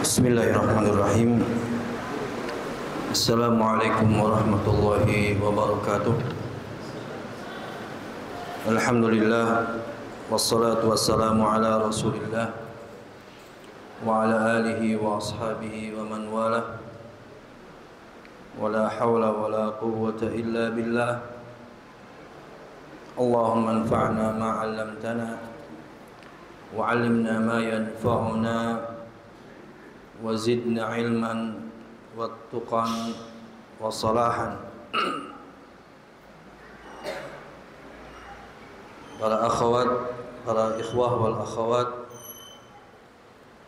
Bismillahirrahmanirrahim. Assalamualaikum warahmatullahi wabarakatuh. Alhamdulillah, wassalatu wassalamu ala Rasulillah wa ala alihi wa ashabihi wa man wala. Wala hawla wala quwwata illa billah. Allahumma anfa'na ma 'allamtana wa 'allimna ma yanfa'una wa zidna 'ilman wattuqan wa salahan. Para akhwat, para ikhwah wal akhwat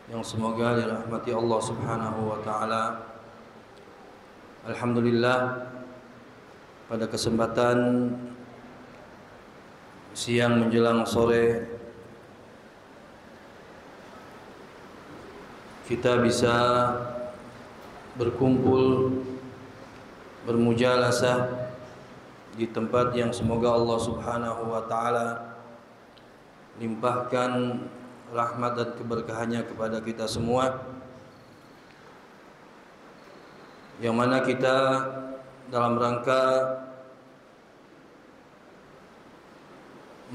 yang semoga dirahmati Allah Subhanahu wa taala. Alhamdulillah, pada kesempatan siang menjelang sore kita bisa berkumpul bermujalasah di tempat yang semoga Allah Subhanahu wa taala limpahkan rahmat dan keberkahannya kepada kita semua, yang mana kita dalam rangka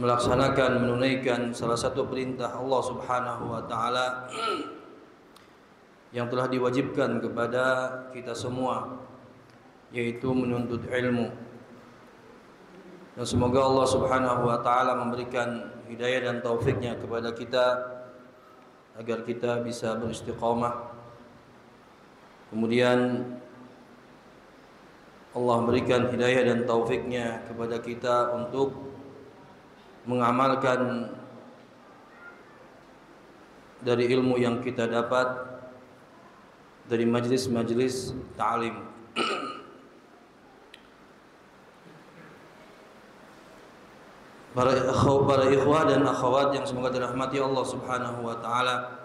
melaksanakan, menunaikan salah satu perintah Allah Subhanahu wa taala yang telah diwajibkan kepada kita semua, yaitu menuntut ilmu. Dan semoga Allah Subhanahu wa taala memberikan hidayah dan taufiknya kepada kita agar kita bisa beristiqamah. Kemudian Allah berikan hidayah dan taufiknya kepada kita untuk mengamalkan dari ilmu yang kita dapat dari majlis-majlis ta'lim. Para ikhwah dan akhwat yang semoga dirahmati Allah Subhanahu wa taala,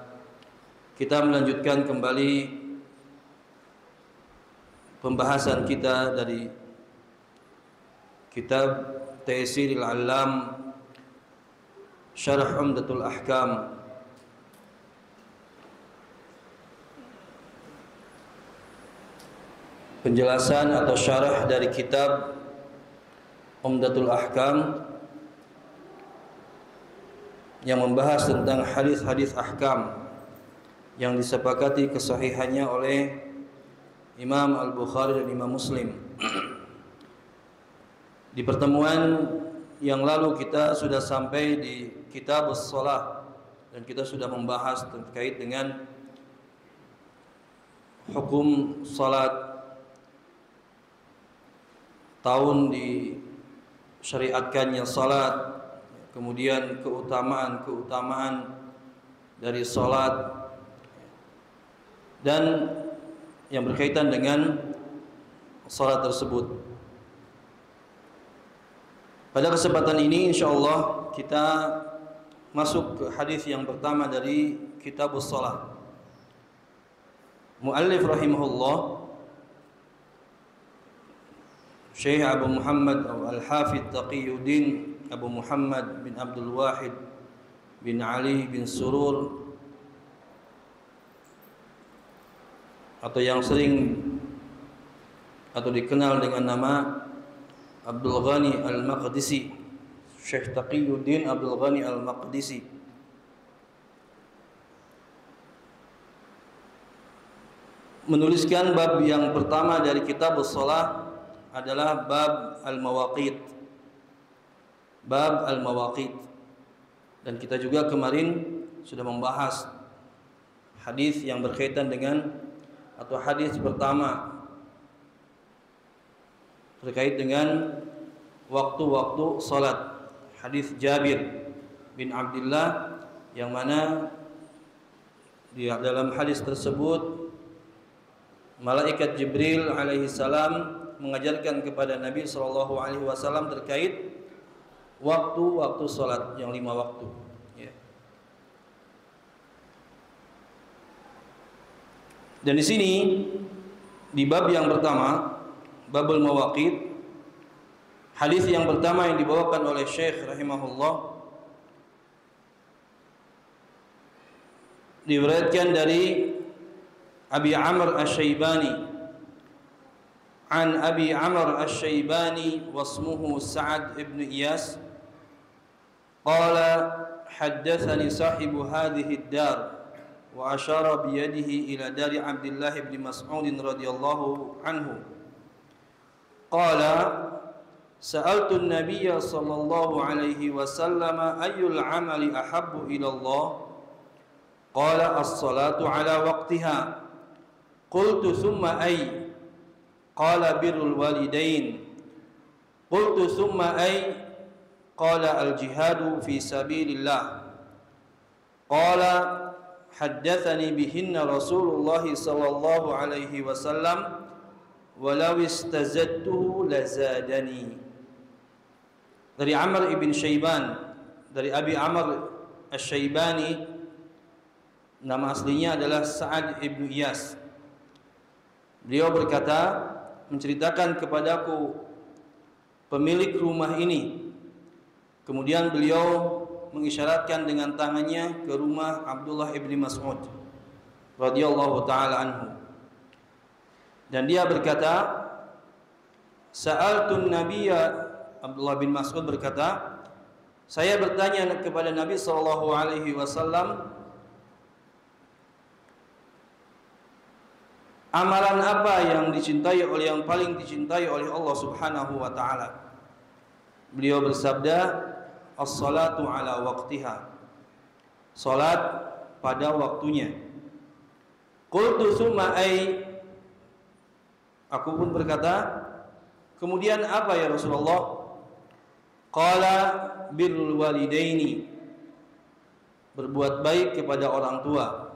kita melanjutkan kembali pembahasan kita dari kitab Taysiril Allam Syarah Umdatul Ahkam, penjelasan atau syarah dari kitab Umdatul Ahkam yang membahas tentang hadis-hadis ahkam yang disepakati kesahihannya oleh Imam Al-Bukhari dan Imam Muslim. Di pertemuan yang lalu kita sudah sampai di kitab as-shalah dan kita sudah membahas terkait dengan hukum salat, tahun disyariatkannya salat, kemudian keutamaan dari salat dan yang berkaitan dengan salat tersebut. Pada kesempatan ini insyaallah kita masuk ke hadis yang pertama dari kitabus shalah. Muallif rahimahullah Syekh Abu Muhammad Al-Hafidh Taqiyuddin Abu Muhammad bin Abdul Wahid bin Ali bin Surur, atau yang sering atau dikenal dengan nama Abdul Ghani Al-Maqdisi, Syekh Taqiyuddin Abdul Ghani Al-Maqdisi, menuliskan bab yang pertama dari kitab as-shalah adalah bab al-mawaqit. Bab al-mawaqit. Dan kita juga kemarin sudah membahas hadis yang berkaitan dengan atau hadis pertama terkait dengan waktu-waktu salat, hadis Jabir bin Abdullah, yang mana di dalam hadis tersebut malaikat Jibril alaihi salam mengajarkan kepada Nabi sallallahu alaihi wasallam terkait waktu-waktu salat yang 5 waktu, ya. Dan di sini di bab yang pertama, babul mawaqit, hadis yang pertama yang dibawakan oleh Syekh rahimahullah diriwayatkan dari Abi Amr Asy-Syaibani an Abi Amr Asy-Syaibani wasmuhu Sa'ad ibn Iyas qala haddatsani sahibu hadhihi ad-dar wa asyara bi yadihi ila dari Abdullah ibn Mas'ud radhiyallahu anhu qala sa'altu an-nabiyya sallallahu alaihi wasallam ayyul 'amali ahabbu ila Allah qala as-salatu ala waqtiha qultu thumma ay qala birrul walidain qultu thumma ay qala al-jihadu fi sabilillah qala haddatsani bihinna Rasulullah sallallahu alaihi wasallam walau istazadtuhu lazadani. Dari Amr ibn Syaiban, dari Abi Amr Asy-Syaibani, nama aslinya adalah Sa'ad ibn Iyas. Beliau berkata, menceritakan kepadaku pemilik rumah ini. Kemudian beliau mengisyaratkan dengan tangannya ke rumah Abdullah ibn Mas'ud radhiyallahu taala anhu. Dan dia berkata, sa'altun nabiyya, Abdullah bin Mas'ud berkata, saya bertanya kepada Nabi sallallahu alaihi wasallam, amalan apa yang dicintai oleh yang paling dicintai oleh Allah Subhanahu wa taala? Beliau bersabda, as-salatu ala waqtiha. Salat pada waktunya. Qultu tsumma ay, aku pun berkata, kemudian apa ya Rasulullah? Qala birrul walidaini, berbuat baik kepada orang tua.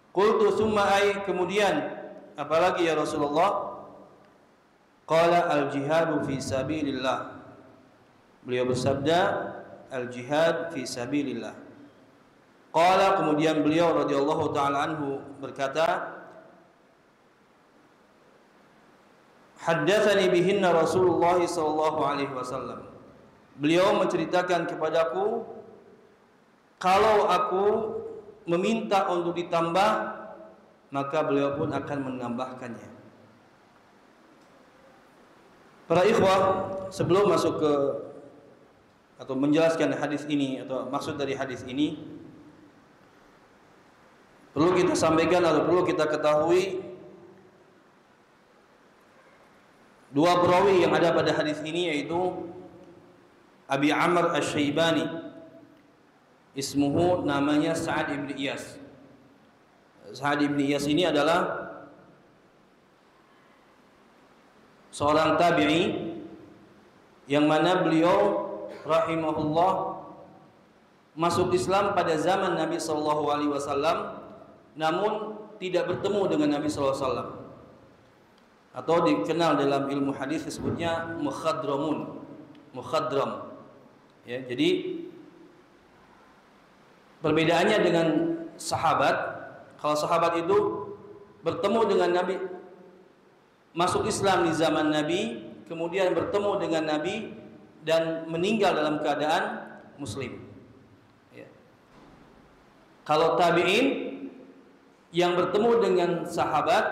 Qultu tsumma ay, kemudian apalagi ya Rasulullah? Qala al-jihadu fi sabilillah. Beliau bersabda, al-jihad fi sabilillah. Qala, kemudian beliau radhiyallahu taala anhu berkata, haddatsani bihinna Rasulullah sallallahu alaihi wasallam. Beliau menceritakan kepadaku, kalau aku meminta untuk ditambah, maka beliau pun akan menambahkannya. Para ikhwah, sebelum masuk ke atau menjelaskan hadis ini atau maksud dari hadis ini, perlu kita sampaikan atau perlu kita ketahui dua perawi yang ada pada hadis ini, yaitu Abi Amr Asy-Syaibani, ismuhu, namanya Sa'ad ibn Iyas. Sa'ad ibn Iyas ini adalah seorang tabi'i yang mana beliau rahimahullah masuk Islam pada zaman Nabi sallallahu alaihi wasallam, namun tidak bertemu dengan Nabi sallallahu alaihi wasallam, atau dikenal dalam ilmu hadis disebutnya mukhadram. Ya, jadi perbedaannya dengan sahabat, kalau sahabat itu bertemu dengan Nabi, masuk Islam di zaman Nabi, kemudian bertemu dengan Nabi dan meninggal dalam keadaan muslim. Ya. Kalau tabi'in yang bertemu dengan sahabat,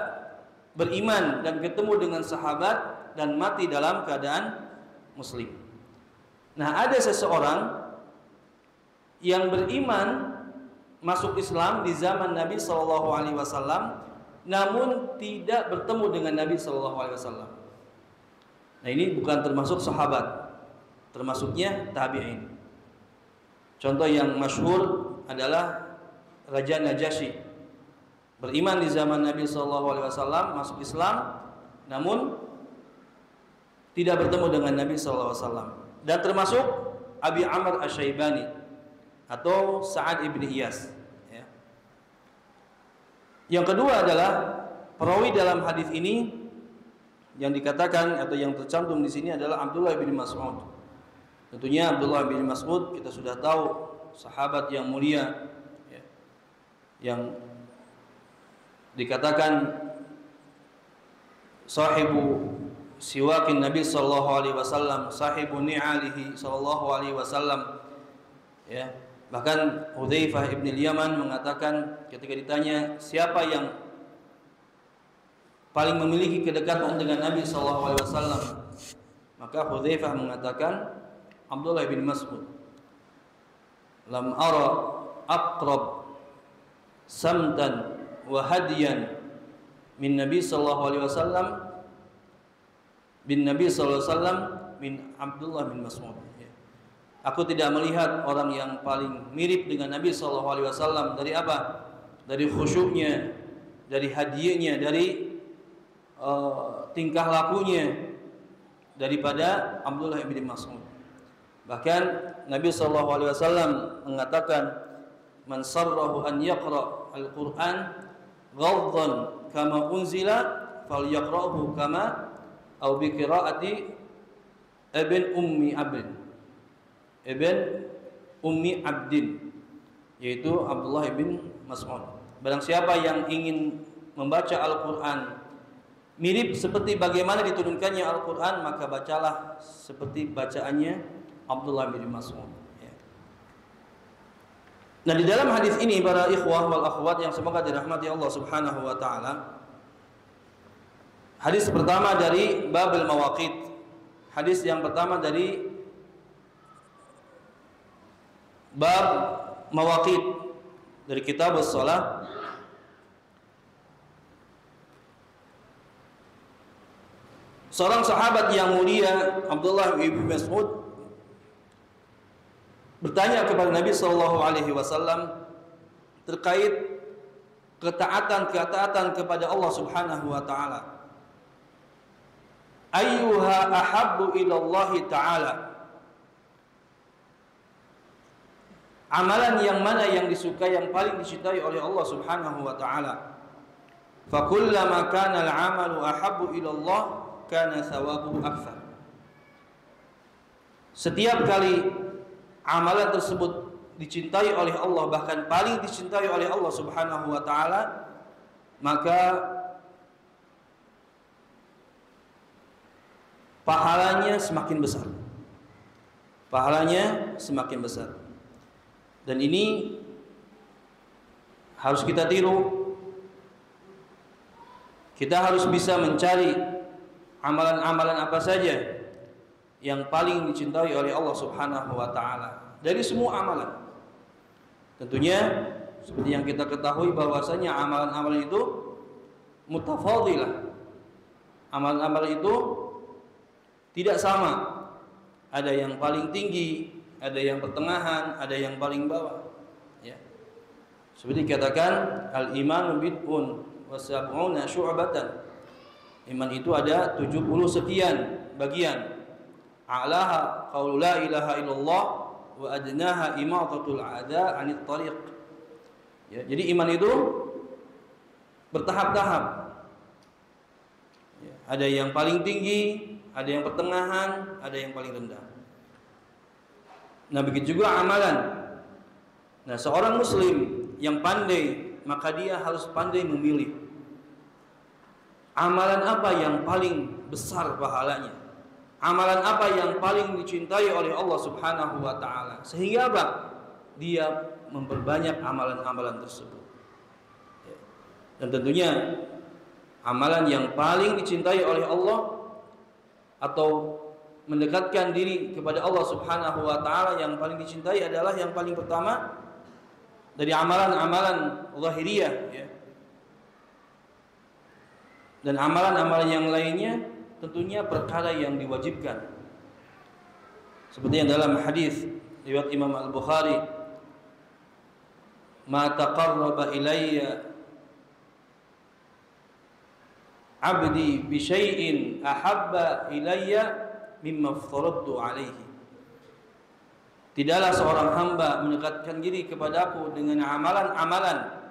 beriman dan ketemu dengan sahabat dan mati dalam keadaan muslim. Nah, ada seseorang yang beriman masuk Islam di zaman Nabi sallallahu alaihi wasallam, namun tidak bertemu dengan Nabi sallallahu alaihi wasallam. Nah, ini bukan termasuk sahabat, termasuknya tabi'in. Contoh yang masyhur adalah Raja Najasyi, beriman di zaman Nabi sallallahu alaihi wasallam, masuk Islam, namun tidak bertemu dengan Nabi sallallahu alaihi wasallam. Dan termasuk Abi Amr Asy-Syaibani atau Sa'ad ibn Iyas. Ya. Yang kedua adalah perawi dalam hadis ini yang dikatakan atau yang tercantum di sini adalah Abdullah bin Mas'ud. Tentunya Abdullah bin Mas'ud kita sudah tahu, sahabat yang mulia, ya, yang dikatakan sahibu siwakin Nabi sallallahu alaihi wasallam, sahibu ni'alihi sallallahu alaihi wasallam. Ya, bahkan Hudzaifah ibn al-Yaman mengatakan ketika ditanya siapa yang paling memiliki kedekatan dengan Nabi sallallahu alaihi wasallam? Maka Hudzaifah mengatakan, Abdullah bin Mas'ud, lam ara aqrab samtan wa hadiyan min Nabi sallallahu alaihi wasallam bin Nabi sallallahu alaihi wasallam min Abdullah bin Mas'ud. Aku tidak melihat orang yang paling mirip dengan Nabi sallallahu alaihi wasallam dari apa? Dari khusyuknya, dari hadiahnya, dari tingkah lakunya daripada Abdullah bin Mas'ud. Bahkan Nabi sallallahu alaihi wasallam mengatakan, man sarrahu an yaqra al-Qur'an ghaddan kama unzila falyaqra'hu kama aw bi qira'ati ibn ummi abdin, yaitu Abdullah bin Mas'ud. Barang siapa yang ingin membaca Al-Qur'an mirip seperti bagaimana diturunkannya Al-Qur'an, maka bacalah seperti bacaannya Abdullah bin Mas'ud. Nah, di dalam hadis ini para ikhwah wal akhwat yang semoga dirahmati Allah Subhanahu wa taala, hadis pertama dari Babul Mawaqit. Hadis yang pertama dari bab Mawaqit dari kitab as-shalah. Seorang sahabat yang mulia, Abdullah bin Mas'ud, bertanya kepada Nabi sallallahu alaihi wasallam terkait ketaatan kepada Allah Subhanahu wa taala. Ayyuha ahabbu ila Allah taala? Amalan yang mana yang disukai, yang paling dicintai oleh Allah Subhanahu wa taala? Fa kullama kana al-'amalu ahabbu ila Allah kana thawabuhu akthar. Setiap kali amalan tersebut dicintai oleh Allah, bahkan paling dicintai oleh Allah Subhanahu wa taala, maka pahalanya semakin besar. Pahalanya semakin besar. Dan ini harus kita tiru. Kita harus bisa mencari amalan-amalan apa saja yang paling dicintai oleh Allah Subhanahu wa taala dari semua amalan. Tentunya seperti yang kita ketahui bahwasanya amalan-amalan itu mutafadilah. Amalan-amalan itu tidak sama. Ada yang paling tinggi, ada yang pertengahan, ada yang paling bawah. Ya. Seperti dikatakan al-imanu bid'un wa sab'una syu'batan. Iman itu ada 70 sekian bagian. A'laha qaulu la ilaha illallah wa adnaha imatatul a'da 'anit tariq. Ya, jadi iman itu bertahap-tahap. Ya, ada yang paling tinggi, ada yang pertengahan, ada yang paling rendah. Nah, begitu juga amalan. Nah, seorang muslim yang pandai, maka dia harus pandai memilih amalan apa yang paling besar pahalanya, amalan apa yang paling dicintai oleh Allah Subhanahu wa taala, sehingga apa? Dia memperbanyak amalan-amalan tersebut. Dan tentunya amalan yang paling dicintai oleh Allah atau mendekatkan diri kepada Allah Subhanahu wa taala yang paling dicintai adalah yang paling pertama dari amalan-amalan zahiriyah, ya. Dan amalan-amalan yang lainnya tentunya perkara yang diwajibkan. Seperti yang dalam hadis riwayat Imam Al-Bukhari, "Ma taqarraba ilayya 'abdi bi syai'in ahabba ilayya mimma aftaradtu 'alaihi." Tidaklah seorang hamba mendekatkan diri kepadaku dengan amalan-amalan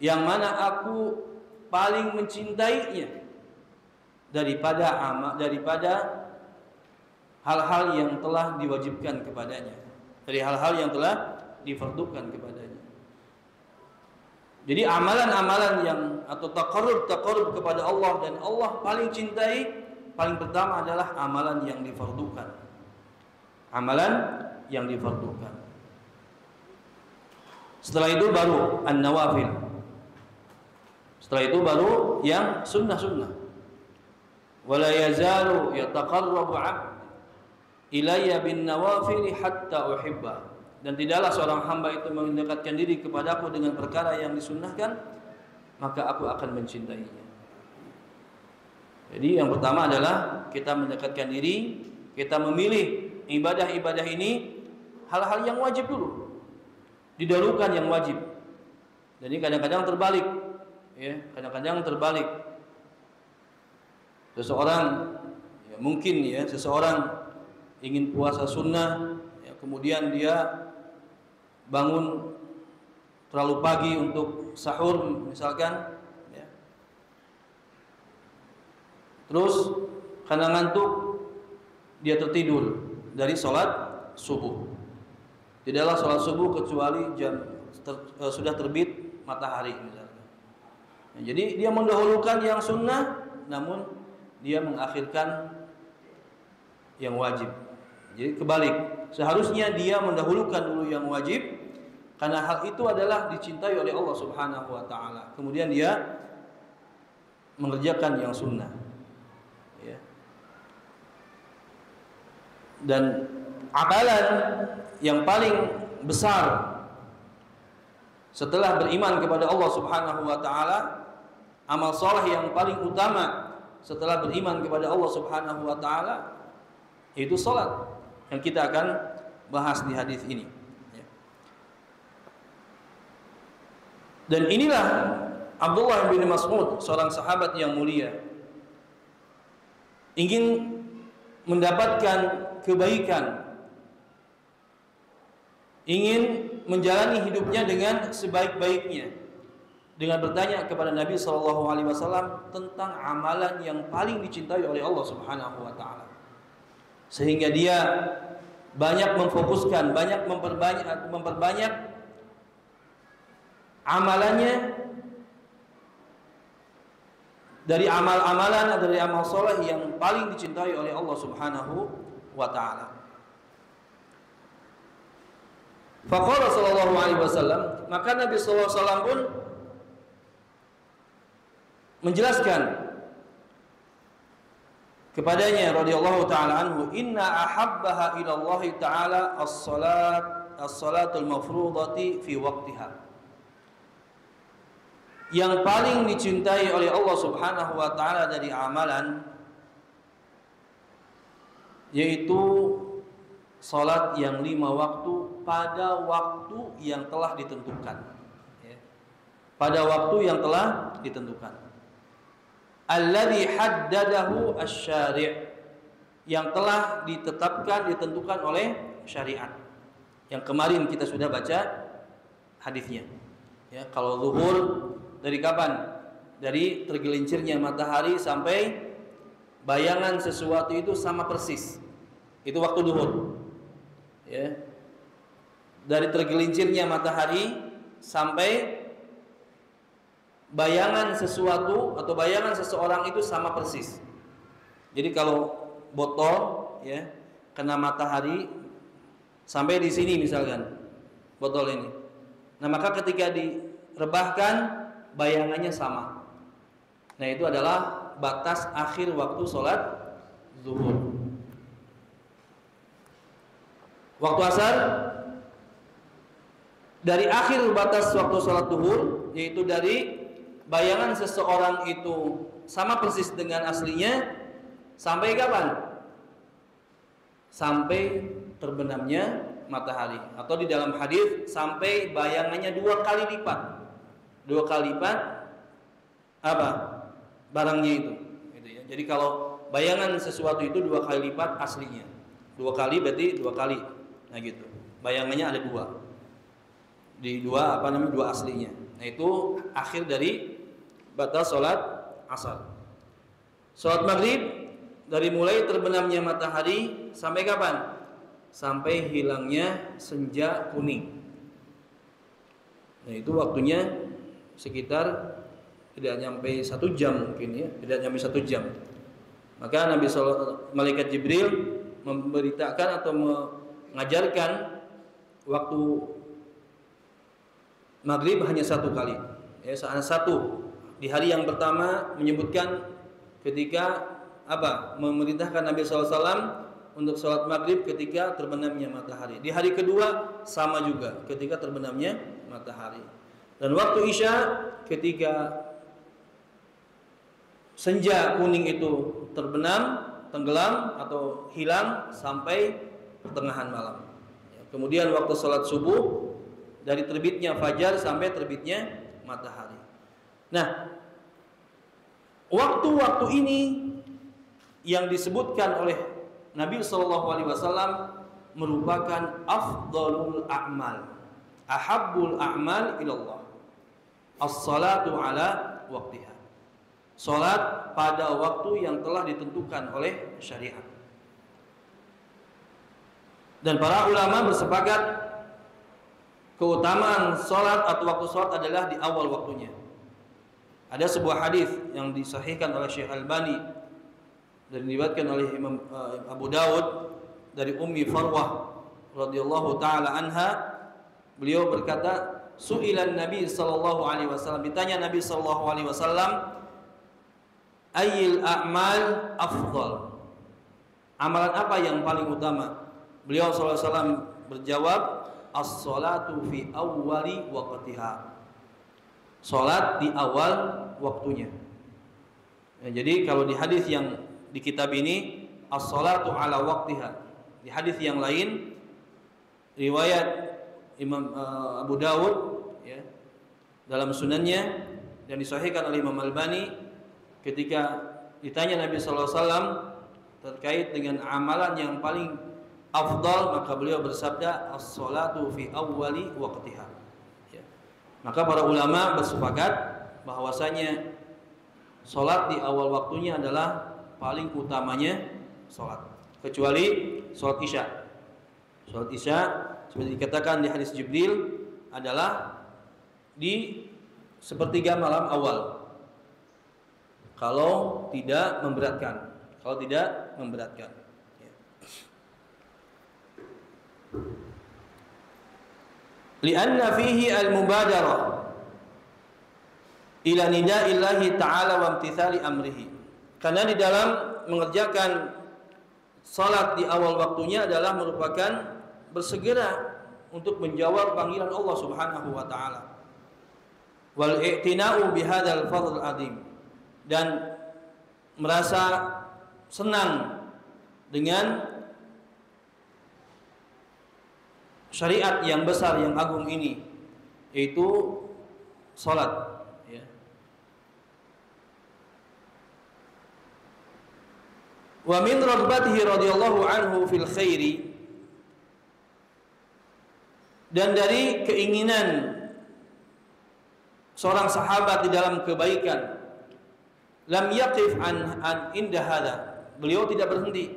yang mana aku paling mencintainya daripada hal-hal yang telah diwajibkan kepadanya, dari hal-hal yang telah difardukan kepadanya. Jadi amalan-amalan yang atau taqarrub kepada Allah dan Allah paling cintai, paling pertama adalah amalan yang difardukan. Amalan yang difardukan. Setelah itu baru an-nawafil. Setelah itu baru yang sunnah-sunnah. Wala yazalu yataqarrabu 'abd ilayya bin nawafil hatta uhibba. Dan tidaklah seorang hamba itu mendekatkan diri kepadaku dengan perkara yang disunnahkan, maka aku akan mencintainya. Jadi yang pertama adalah kita mendekatkan diri, kita memilih ibadah-ibadah ini hal-hal yang wajib dulu, didahulukan yang wajib. Jadi kadang-kadang terbalik, ya, kadang-kadang terbalik. Seseorang, ya, mungkin ya, seseorang ingin puasa sunnah, ya, kemudian dia bangun terlalu pagi untuk sahur misalkan, ya. Terus karena ngantuk dia tertidur dari sholat subuh. Tidaklah sholat subuh kecuali sudah terbit matahari misalkan. Nah, jadi dia mendahulukan yang sunnah, namun dia mengakhirkan yang wajib. Jadi kebalik. Seharusnya dia mendahulukan dulu yang wajib, karena hal itu adalah dicintai oleh Allah Subhanahu wa taala. Kemudian dia mengerjakan yang sunnah. Ya. Dan amalan yang paling besar setelah beriman kepada Allah Subhanahu wa taala, amal saleh yang paling utama setelah beriman kepada Allah Subhanahu wa taala yaitu salat, yang kita akan bahas di hadis ini. Dan inilah Abdullah bin Mas'ud, seorang sahabat yang mulia, ingin mendapatkan kebaikan, ingin menjalani hidupnya dengan sebaik-baiknya, dengan bertanya kepada Nabi SAW tentang amalan yang paling dicintai oleh Allah Subhanahu wa taala. Sehingga dia banyak memfokuskan, banyak memperbanyak amalannya dari amal-amalan, dari amal soleh yang paling dicintai oleh Allah Subhanahu wa taala. Faqala sallallahu alaihi wasallam, maka Nabi sallallahu alaihi wasallam pun menjelaskan kepadanya radhiyallahu taala anhu, inna ahabbaha ila Allah taala as-salatul mafrudati fi waqtiha. Yang paling dicintai oleh Allah Subhanahu wa taala dari amalan yaitu salat yang 5 waktu pada waktu yang telah ditentukan, ya. Pada waktu yang telah ditentukan. Alladzi haddadahu asy-syari', yang telah ditetapkan, ditentukan oleh syariat. Yang kemarin kita sudah baca hadisnya. Ya, kalau zuhur dari kapan? Dari tergelincirnya matahari sampai bayangan sesuatu itu sama persis. Itu waktu zuhur. Ya. Dari tergelincirnya matahari sampai bayangan sesuatu atau bayangan seseorang itu sama persis. Jadi kalau botol, ya, kena matahari sampai di sini misalkan botol ini. Nah, maka ketika direbahkan bayangannya sama. Nah, itu adalah batas akhir waktu sholat zuhur. Waktu asar dari akhir batas waktu sholat zuhur, yaitu dari bayangan seseorang itu sama persis dengan aslinya sampai kapan? Sampai terbenamnya matahari, atau di dalam hadis sampai bayangannya 2 kali lipat. 2 kali lipat apa? Barangnya itu. Gitu ya. Jadi kalau bayangan sesuatu itu 2 kali lipat aslinya. 2 kali berarti 2 kali. Nah gitu. Bayangannya ada 2. Di 2 aslinya. Nah itu akhir dari batas sholat asar. Sholat maghrib dari mulai terbenamnya matahari sampai kapan? Sampai hilangnya senja kuning. Nah itu waktunya sekitar tidak nyampe 1 jam mungkin, ya, tidak nyampe 1 jam. Maka Malaikat Jibril memberitakan atau mengajarkan waktu maghrib hanya 1 kali, ya, hanya 1 Di hari yang pertama menyebutkan ketika apa? Memerintahkan Nabi SAW untuk sholat maghrib ketika terbenamnya matahari. Di hari kedua sama juga ketika terbenamnya matahari. Dan waktu Isya ketika senja kuning itu terbenam, tenggelam atau hilang sampai pertengahan malam. Kemudian waktu sholat subuh dari terbitnya fajar sampai terbitnya matahari. Nah, waktu-waktu ini yang disebutkan oleh Nabi SAW merupakan afdalul a'mal, ahabbul a'mal ilallah, as-salatu ala waqtiha. Salat pada waktu yang telah ditentukan oleh syariat. Dan para ulama bersepakat keutamaan salat atau waktu salat adalah di awal waktunya. Ada sebuah hadis yang disahihkan oleh Syekh Albani dan diriwayatkan oleh Imam Abu Dawud dari Ummi Farwah radhiyallahu taala anha, beliau berkata, su'ilan Nabi sallallahu alaihi wasallam, ditanya Nabi sallallahu alaihi wasallam, ayyil a'mal afdal, amalan apa yang paling utama? Beliau sallallahu alaihi wasallam berjawab, as-salatu fi awwali waqtiha, salat di awal waktunya. Ya, jadi kalau di hadis yang di kitab ini as-salatu ala waqtiha, di hadis yang lain riwayat Imam Abu Dawud ya, dalam sunannya dan disahihkan oleh Imam Albani, ketika ditanya Nabi sallallahu alaihi wasallam terkait dengan amalan yang paling afdal, maka beliau bersabda as-salatu fi awwali waqtiha. Ya. Maka para ulama bersepakat bahwasanya salat di awal waktunya adalah paling utamanya salat, kecuali salat Isya. Salat Isya seperti dikatakan di hadis Jibril adalah di sepertiga malam awal, kalau tidak memberatkan. Ya. Lianna fihi al-mubadarah ila nida'illahi ta'ala wa imtithali amrihi. Karena di dalam mengerjakan salat di awal waktunya adalah merupakan bersegera untuk menjawab panggilan Allah Subhanahu wa taala. Wal i'tina'u bihadzal fadl azim, dan merasa senang dengan syariat yang besar yang agung ini, yaitu salat ya. Wa min rabbatihi radhiyallahu anhu fil khairi, dan dari keinginan seorang sahabat di dalam kebaikan, lam yaqif an inda hada, beliau tidak berhenti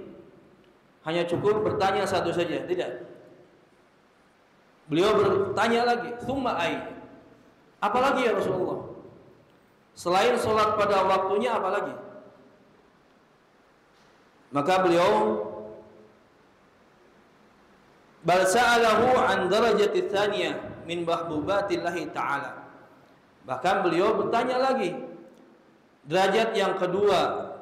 hanya cukup bertanya satu saja, tidak. Beliau bertanya lagi, tsumma ai, apalagi ya Rasulullah? Selain salat pada waktunya apalagi? Maka beliau bal sa'alahu an darajati tsaniyah min mahbubatillahi ta'ala. Bahkan beliau bertanya lagi derajat yang kedua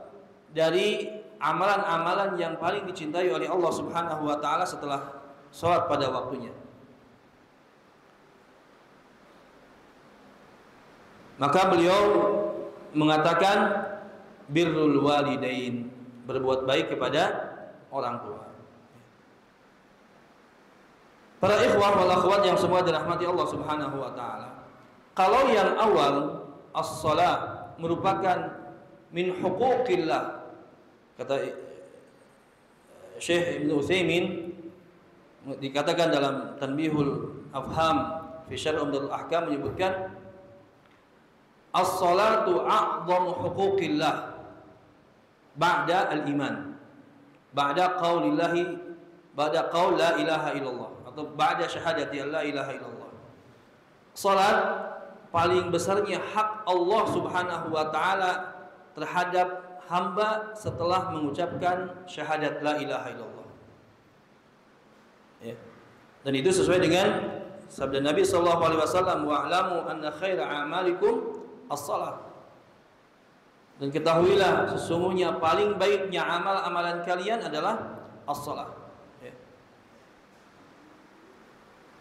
dari amalan-amalan yang paling dicintai oleh Allah Subhanahu wa taala setelah salat pada waktunya. Maka beliau mengatakan birrul walidain, berbuat baik kepada orang tua. Para ikhwah wal akhwat yang semua dirahmati Allah Subhanahu wa taala, kalau yang awal as-shalah merupakan min huquqillah, kata Syekh Ibnu Utsaimin dikatakan dalam Tanbihul Afham fi Syarh Umdatul Ahkam, menyebutkan as-salatu a'dhamu huquqillah ba'da al-iman, ba'da qaulillahi, ba'da qaul la ilaha illallah, atau ba'da syahadati la ilaha illallah. Salat paling besarnya hak Allah Subhanahu wa taala terhadap hamba setelah mengucapkan syahadat la ilaha illallah. Ya. Dan itu sesuai dengan sabda Nabi sallallahu alaihi wasallam, wa'lamu anna khaira a'malikum as-salah. Dan ketahuilah sesungguhnya paling baiknya amal-amalan kalian adalah as-salat. Ya.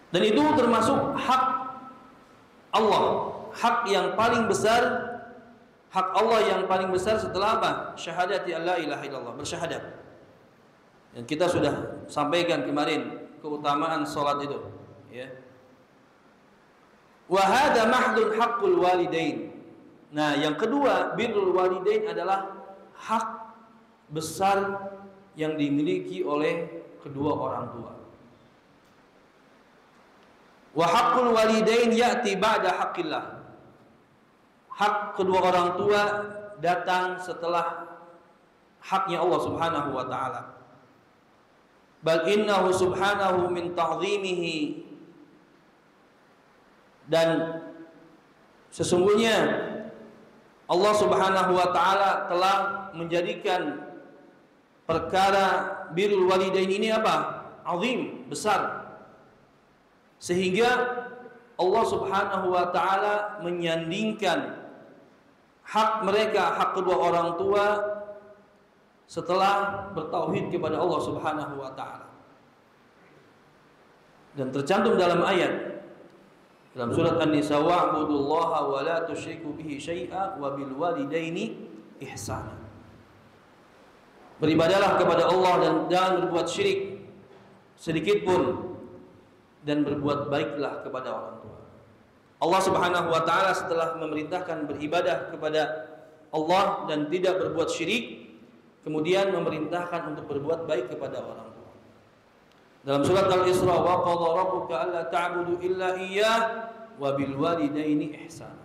Dan itu termasuk hak Allah, hak yang paling besar, hak Allah yang paling besar setelah apa? Syahadati alla ilaha illallah, bersyahadat. Dan kita sudah sampaikan kemarin keutamaan salat itu, ya. Wa hadza mahdun haqqul walidain. Nah, yang kedua, birrul walidain adalah hak besar yang dimiliki oleh kedua orang tua. Wa haqqul walidain ya'ti ba'da haqqillah. Hak kedua orang tua datang setelah haknya Allah Subhanahu wa taala. Bal innahu subhanahu min ta'zimihi, dan sesungguhnya Allah Subhanahu wa taala telah menjadikan perkara birrul walidain ini apa? Azim, besar. Sehingga Allah Subhanahu wa taala menyandingkan hak mereka, hak kedua orang tua setelah bertauhid kepada Allah Subhanahu wa taala. Dan tercantum dalam ayat dalam surat An-Nisa, wa'budullaha wa la tusyriku bihi syai'a wa bil walidaini ihsana. Beribadalah kepada Allah dan jangan berbuat syirik sedikit pun, dan berbuat baiklah kepada orang tua. Allah Subhanahu wa taala setelah memerintahkan beribadah kepada Allah dan tidak berbuat syirik, kemudian memerintahkan untuk berbuat baik kepada orang tua. Dalam surat Al-Isra, wa qadha rabbuka alla ta'budu illa iyyah wa bil walidaini ihsana.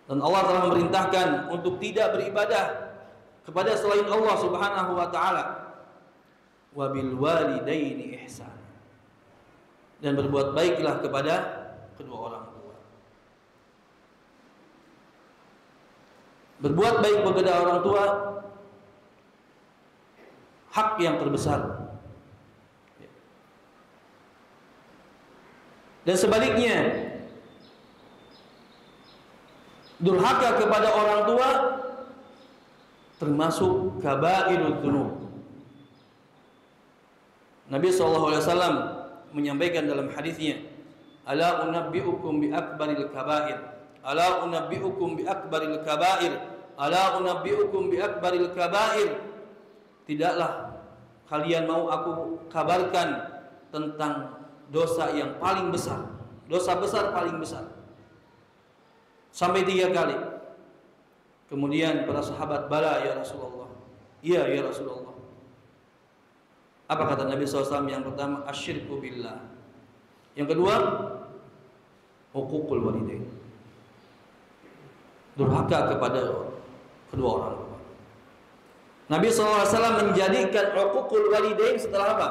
Dan Allah telah memerintahkan untuk tidak beribadah kepada selain Allah Subhanahu wa taala. Wa bil walidaini ihsana. Dan berbuat baiklah kepada kedua orang tua. Berbuat baik kepada orang tua hak yang terbesar. Dan sebaliknya, durhaka kepada orang tua termasuk kabairud dzunub. Nabi SAW menyampaikan dalam hadisnya, ala unabbiukum bi akbaril kabair, ala unabbiukum bi akbaril kabair, ala unabbiukum bi akbaril kabair. Tidaklah kalian mau aku kabarkan tentang dosa yang paling besar, dosa besar paling besar, sampai 3 kali. Kemudian para sahabat, bala ya Rasulullah, iya ya Rasulullah. Apa kata Nabi SAW? Yang pertama, asyirku billah. Yang kedua, huququl walidain, durhaka kepada kedua orang tua. Nabi SAW menjadikan huququl walidain setelah apa?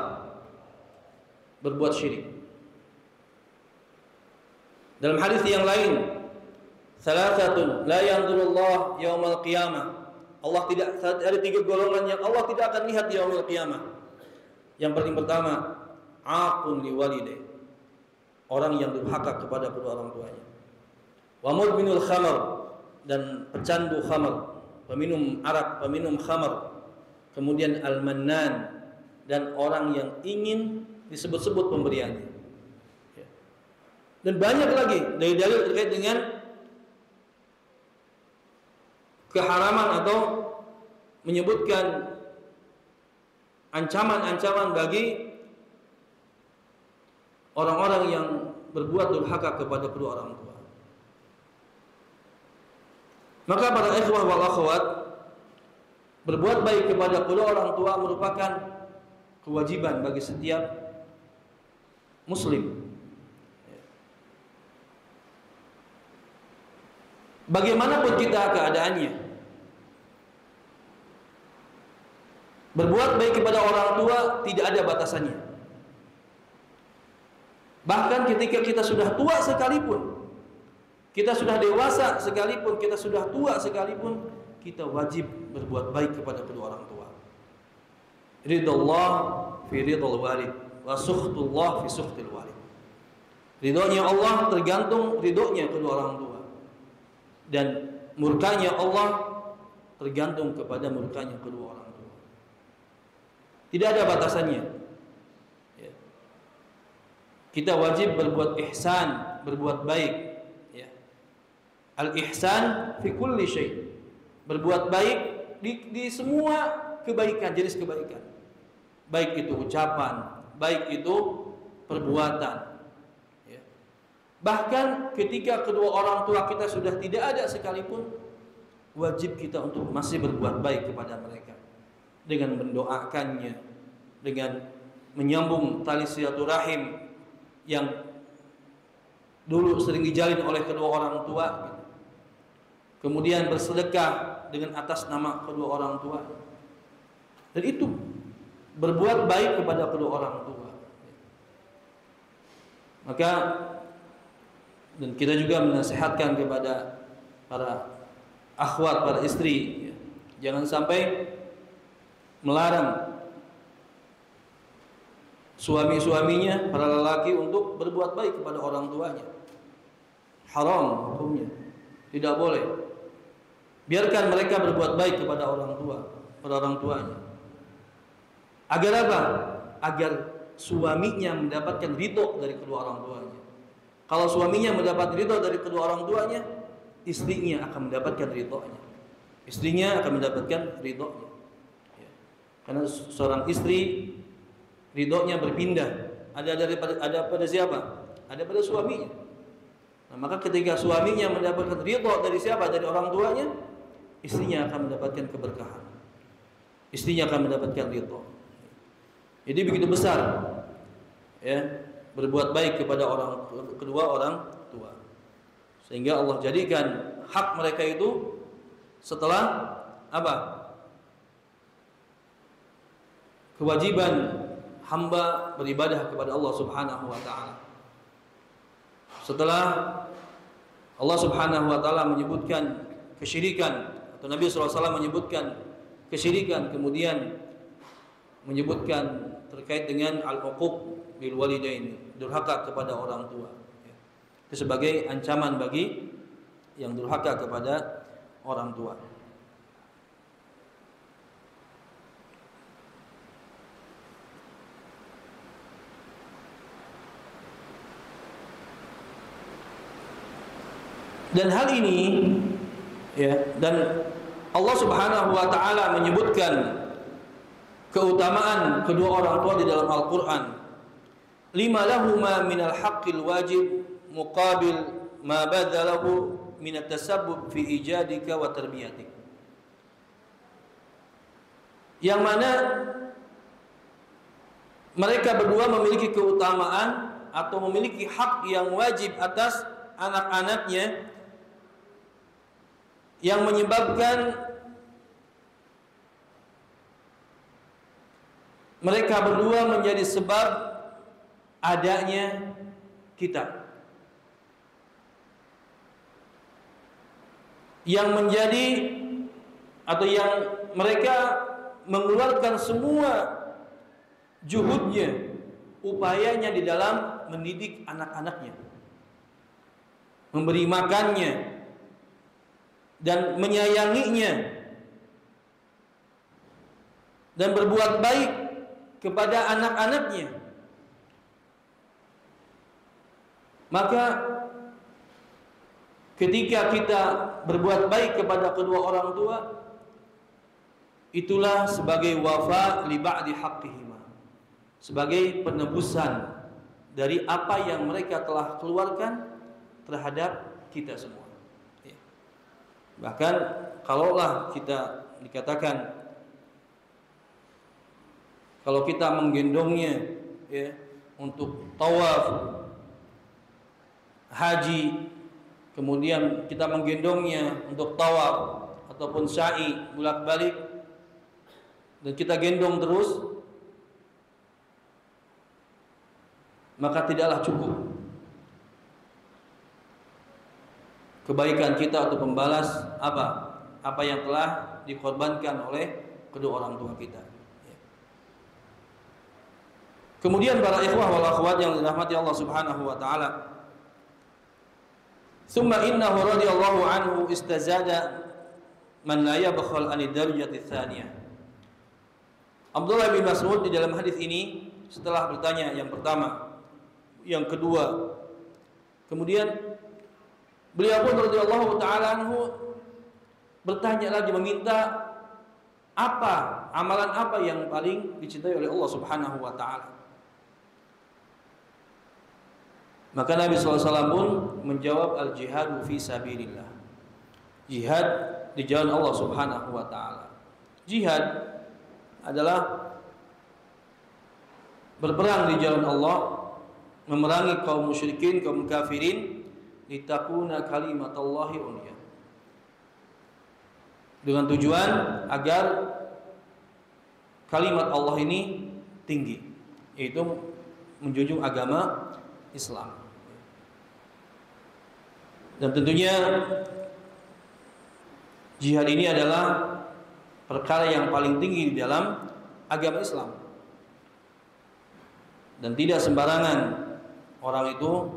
Berbuat syirik. Dalam hadis yang lain, salasatun la yanzurullah yaumal qiyamah. Allah tidak, ada 3 golongan yang Allah tidak akan lihat di yaumil qiyamah. Yang paling pertama, aqun liwalidayh, orang yang durhaka kepada kedua orang tuanya. Wa mudminul khamar, dan pecandu khamar, peminum arak, peminum khamar. Kemudian al-mannan, dan orang yang ingin disebut-sebut pemberiannya. Dan banyak lagi dari dalil terkait dengan keharaman atau menyebutkan ancaman-ancaman bagi orang-orang yang berbuat durhaka kepada kedua orang tua. Maka para ikhwah wal akhwat, berbuat baik kepada kedua orang tua merupakan kewajiban bagi setiap muslim. Bagaimanapun kita keadaannya, berbuat baik kepada orang tua tidak ada batasannya. Bahkan ketika kita sudah tua sekalipun, kita sudah dewasa sekalipun, kita sudah tua sekalipun, kita wajib berbuat baik kepada kedua orang tua. Ridallah fi ridal walid wa sukhtullah fi sukhtil walid. Ridhonya Allah tergantung ridhonya kedua orang tua. Dan murkanya Allah tergantung kepada murkanya kedua orang tua. Tidak ada batasannya. Ya. Kita wajib berbuat ihsan, berbuat baik. Ya. Al-ihsan fi kulli syai'. Berbuat baik di semua kebaikan, jenis kebaikan. Baik itu ucapan, baik itu perbuatan. Ya. Bahkan ketika kedua orang tua kita sudah tidak ada sekalipun, wajib kita untuk masih berbuat baik kepada mereka dengan mendoakannya, dengan menyambung tali silaturahim yang dulu sering dijalin oleh kedua orang tua, kemudian bersedekah dengan atas nama kedua orang tua, dan itu berbuat baik kepada kedua orang tua. Maka dan kita juga menasihatkan kepada para akhwat, para istri, jangan sampai melarang suami-suaminya, para lelaki untuk berbuat baik kepada orang tuanya. Haram hukumnya, tidak boleh. Biarkan mereka berbuat baik kepada orang tua, pada orang tuanya. Agar apa? Agar suaminya mendapatkan ridho dari kedua orang tuanya. Kalau suaminya mendapat ridho dari kedua orang tuanya, istrinya akan mendapatkan ridhonya. Istrinya akan mendapatkan ridhonya. Ya. Karena seorang istri ridhonya berpindah. Ada pada siapa? Ada pada suaminya. Nah, maka ketika suaminya mendapatkan ridho dari siapa? Dari orang tuanya, istrinya akan mendapatkan keberkahan. Istrinya akan mendapatkan ridho. Jadi begitu besar, ya, berbuat baik kepada kedua orang tua, sehingga Allah jadikan hak mereka itu setelah apa? Kewajiban hamba beribadah kepada Allah Subhanahu wa taala. Setelah Allah Subhanahu wa taala menyebutkan kesyirikan, atau Nabi SAW menyebutkan kesyirikan, kemudian menyebutkan terkait dengan al-uquq bil walidain, durhaka kepada orang tua. Itu sebagai ancaman bagi yang durhaka kepada orang tua. Dan hal ini, ya, dan Allah Subhanahu wa taala menyebutkan keutamaan kedua orang tua di dalam Al-Qur'an. Lima lahuma minal haqqil wajib muqabil ma badalahu minat tasabbub fi ijadika wa tarbiyatik. Yang mana mereka berdua memiliki keutamaan atau memiliki hak yang wajib atas anak-anaknya, yang menyebabkan mereka berdua menjadi sebab adanya kita, yang menjadi atau yang mereka mengeluarkan semua juhudnya, upayanya di dalam mendidik anak-anaknya, memberi makannya dan menyayanginya, dan berbuat baik kepada anak-anaknya. Maka ketika kita berbuat baik kepada kedua orang tua, itulah sebagai wafa li ba'di haqqihima, sebagai penebusan dari apa yang mereka telah keluarkan terhadap kita semua. Bahkan kalaulah kita dikatakan, kalau kita menggendongnya, ya, untuk tawaf haji, kemudian kita menggendongnya untuk tawaf ataupun sa'i bolak-balik, dan kita gendong terus, maka tidaklah cukup kebaikan kita untuk membalas apa yang telah dikorbankan oleh kedua orang tua kita. Kemudian para ikhwah wal akhwat yang dirahmati Allah Subhanahu wa taala, Thumma innahu radhiyallahu anhu istazada man la yabkhal an ad-darajati tsaniyah. Abdullah bin Mas'ud di dalam hadis ini setelah bertanya yang pertama, yang kedua, kemudian beliau pun radhiyallahu taala anhu bertanya lagi, meminta apa, amalan apa yang paling dicintai oleh Allah Subhanahu wa taala. Maka Nabi SAW pun menjawab, al-jihadu fi sabilillah. Jihad di jalan Allah Subhanahu wa taala. Jihad adalah berperang di jalan Allah, memerangi kaum musyrikin, kaum kafirin, litakuna kalimatullahi ulya. Dengan tujuan agar kalimat Allah ini tinggi, yaitu menjunjung agama Islam. Dan tentunya jihad ini adalah perkara yang paling tinggi di dalam agama Islam. Dan tidak sembarangan orang itu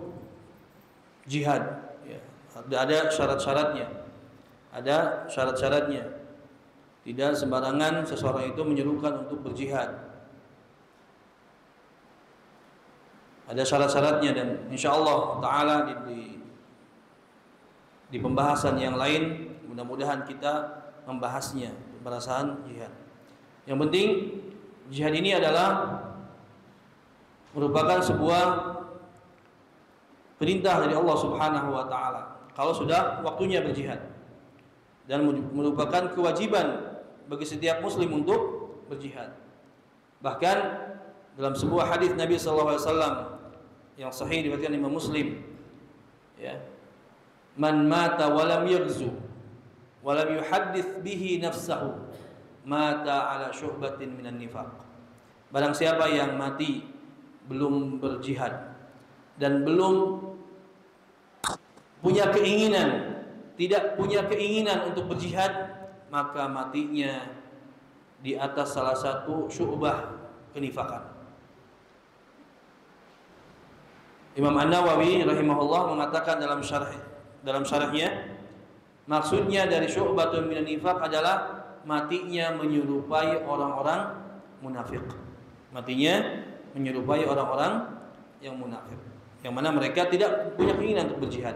jihad, ya. Ada syarat-syaratnya. Ada syarat-syaratnya. Tidak sembarangan seseorang itu menyerukan untuk berjihad. Ada syarat-syaratnya, dan insyaallah taala di pembahasan yang lain mudah-mudahan kita membahasnya, pembahasan jihad. Yang penting jihad ini adalah merupakan sebuah perintah dari Allah Subhanahu wa taala kalau sudah waktunya berjihad, dan merupakan kewajiban bagi setiap muslim untuk berjihad. Bahkan dalam sebuah hadis Nabi sallallahu alaihi wasallam yang sahih diriwayatkan Imam Muslim, ya, man mata wa lam yaghzu wa lam yuhaddits bihi nafsahu mata ala syuhbatin minan nifaq. Barang siapa yang mati belum berjihad dan belum punya keinginan, tidak punya keinginan untuk berjihad, maka matinya di atas salah satu syu'bah kenifakan. Imam An-Nawawi rahimahullah mengatakan dalam syarahnya, maksudnya dari syu'batun minan nifaq adalah matinya menyerupai orang-orang munafik. Matinya menyerupai orang-orang yang munafik, yang mana mereka tidak punya keinginan untuk berjihad.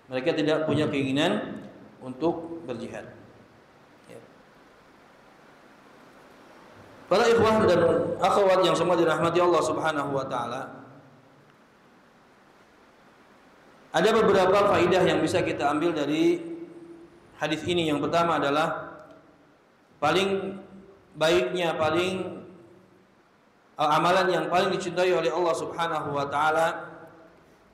Mereka tidak punya keinginan untuk berjihad. Ya. Para ikhwah dan akhwat yang semua dirahmati Allah Subhanahu wa taala, ada beberapa faidah yang bisa kita ambil dari hadis ini. Yang pertama adalah paling baiknya, amalan yang paling dicintai oleh Allah Subhanahu wa taala,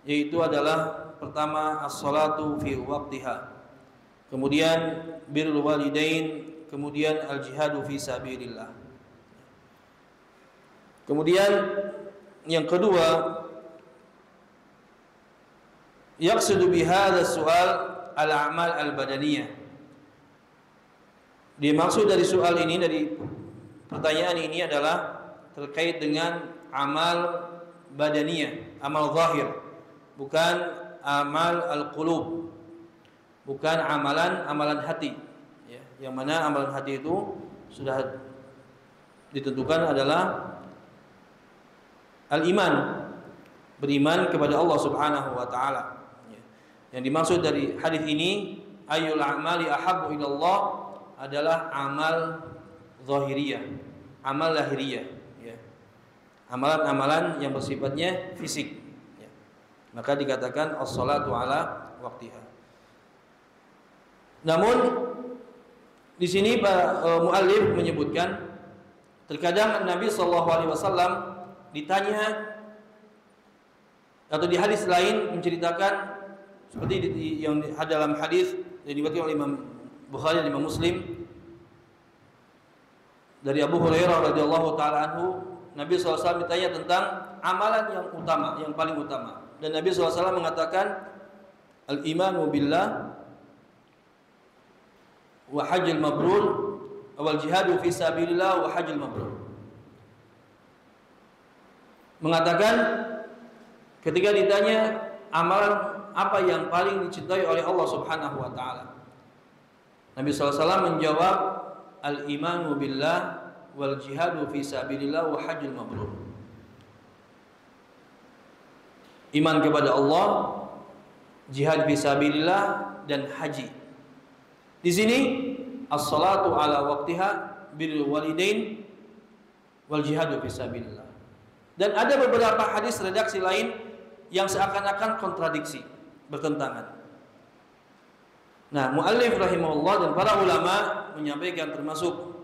yaitu adalah pertama as-salatu fi waqtiha, kemudian birrul walidain, kemudian al-jihadu fi sabilillah. Kemudian yang kedua, yaqsidu bihadha soal al-a'mal al-badaniyah. Dimaksud dari soal ini, dari pertanyaan ini adalah terkait dengan amal badaniyah, amal zahir, bukan amal al-qulub, bukan amalan hati, ya. Yang mana amalan hati itu sudah ditentukan adalah al-iman, beriman kepada Allah Subhanahu wa taala. Yang dimaksud dari hadis ini, ayyul a'mali ahabbu ilallah, adalah amal zahiriyah, amal lahiriyah, ya. Amalan-amalan yang bersifatnya fisik, ya. Maka dikatakan as-salatu ala waqtiha. Namun di sini Pak muallif menyebutkan, terkadang Nabi sallallahu alaihi wasallam ditanya, atau di hadis lain menceritakan seperti yang dalam hadis yang diriwayatkan oleh Imam Bukhari dan Imam Muslim dari Abu Hurairah radhiyallahu taala anhu, Nabi SAW ditanya tentang amalan yang utama, yang paling utama, dan Nabi SAW mengatakan al-imanu billah wa hajjul mabrur wal jihadu fi sabilillah wa hajjul mabrur. Mengatakan ketika ditanya apa yang paling dicintai oleh Allah Subhanahu wa taala? Nabi SAW menjawab, al-imanu billah wal jihadu fi sabilillah wa hajjul mabrur. Iman kepada Allah, jihad fi sabilillah, dan haji. Di sini as-salatu ala waqtiha, birrul walidain, wal jihadu fi sabilillah. Dan ada beberapa hadis redaksi lain yang seakan-akan kontradiksi, bertentangan. Nah, muallif rahimahullah dan para ulama menyampaikan, termasuk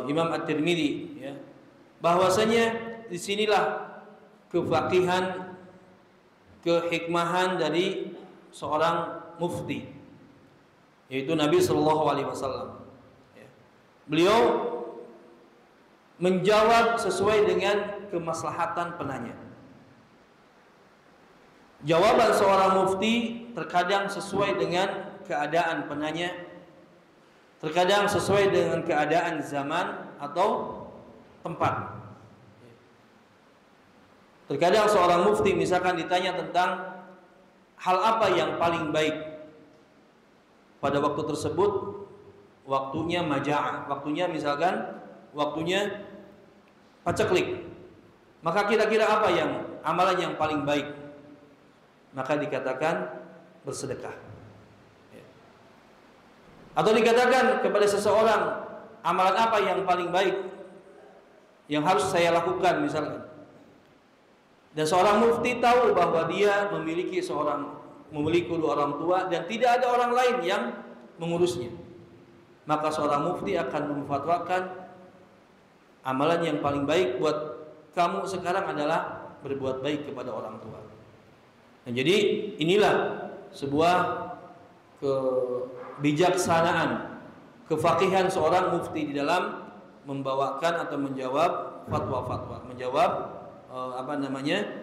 Imam At-Tirmidzi, ya, bahwasanya disinilah kefaqihan, kehikmahan dari seorang mufti, yaitu Nabi Shallallahu Alaihi Wasallam. Beliau menjawab sesuai dengan kemaslahatan penanya. Jawaban seorang mufti terkadang sesuai dengan keadaan penanya, terkadang sesuai dengan keadaan zaman atau tempat. Terkadang seorang mufti misalkan ditanya tentang hal apa yang paling baik pada waktu tersebut, waktunya maja'ah, waktunya misalkan waktunya paceklik, maka kira-kira apa yang amalan yang paling baik? Maka dikatakan bersedekah. Atau dikatakan kepada seseorang, amalan apa yang paling baik yang harus saya lakukan misalkan. Dan seorang mufti tahu bahwa dia memiliki dua orang tua dan tidak ada orang lain yang mengurusnya. Maka seorang mufti akan memfatwakan amalan yang paling baik buat kamu sekarang adalah berbuat baik kepada orang tua. Nah, jadi inilah sebuah kebijaksanaan, kefaqihan seorang mufti di dalam membawakan atau menjawab fatwa-fatwa, menjawab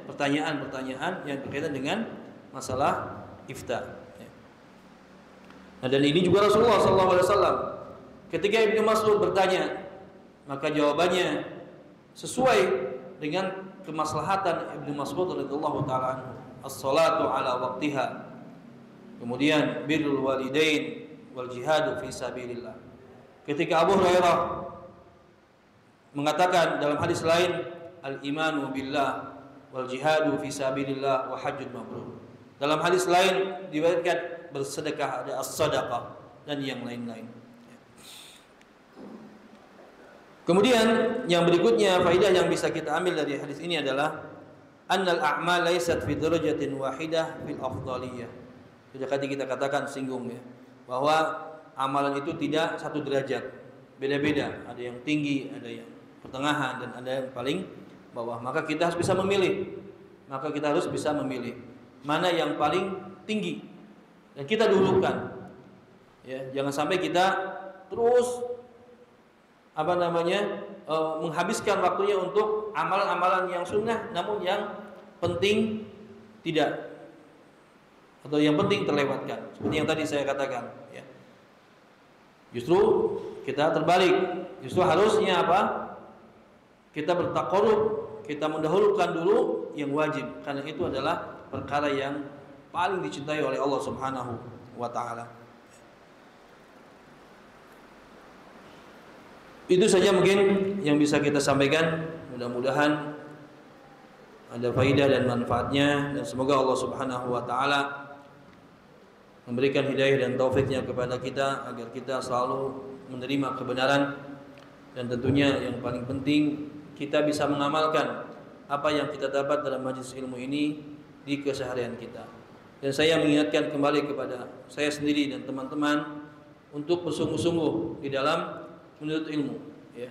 pertanyaan-pertanyaan yang berkaitan dengan masalah ifta. Nah, dan ini juga Rasulullah SAW ketika Ibnu Mas'ud bertanya, maka jawabannya sesuai dengan kemaslahatan Ibnu Mas'ud radhiyallahu taala anhu. As-salatu ala waqtiha, kemudian birrul walidain wal jihadu fi sabilillah. Ketika Abu Hurairah mengatakan dalam hadis lain, al-imanu billah wal jihadu fi sabilillah wa hajjul mabrur. Dalam hadis lain diriwayatkan bersedekah, ada as-sadaqah dan yang lain-lain. Kemudian yang berikutnya, faedah yang bisa kita ambil dari hadis ini adalah annal a'mal laysat fi darajatin wahidah fil afdaliyah. Sudah tadi kita katakan, singgung ya, bahwa amalan itu tidak satu derajat, beda-beda, ada yang tinggi, ada yang pertengahan, dan ada yang paling bawah. Maka kita harus bisa memilih. Mana yang paling tinggi dan kita dulukan. Ya, jangan sampai kita terus menghabiskan waktunya untuk amalan-amalan yang sunnah, namun yang penting tidak, atau yang penting terlewatkan. Seperti yang tadi saya katakan, ya. Justru kita terbalik. Justru harusnya apa? Kita bertaqarrub, kita mendahulukan dulu yang wajib, karena itu adalah perkara yang paling dicintai oleh Allah Subhanahu wa taala. Itu saja mungkin yang bisa kita sampaikan. Mudah-mudahan ada faidah dan manfaatnya, dan semoga Allah Subhanahu wa taala memberikan hidayah dan taufiknya kepada kita agar kita selalu menerima kebenaran, dan tentunya yang paling penting kita bisa mengamalkan apa yang kita dapat dalam majelis ilmu ini di keseharian kita. Dan saya mengingatkan kembali kepada saya sendiri dan teman-teman untuk bersungguh-sungguh di dalam menuntut ilmu, ya,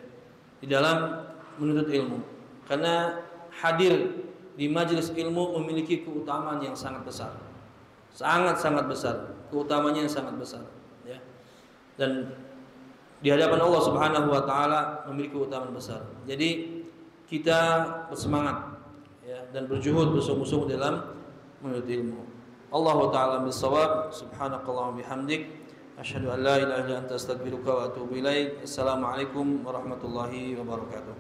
di dalam menuntut ilmu, karena hadir di majelis ilmu memiliki keutamaan yang sangat besar, sangat besar, keutamaannya yang sangat besar, ya, dan di hadapan Allah Subhanahu wa taala memiliki keutamaan besar. Jadi kita bersemangat, ya, dan berjuhud bersungguh-sungguh dalam menuntut ilmu. Allahu taala bis-shawab. Subhanakallahumma bihamdik, asyhadu an la ilaha illa anta astaghfiruka wa atubu ilaik. Assalamualaikum warahmatullahi wabarakatuh.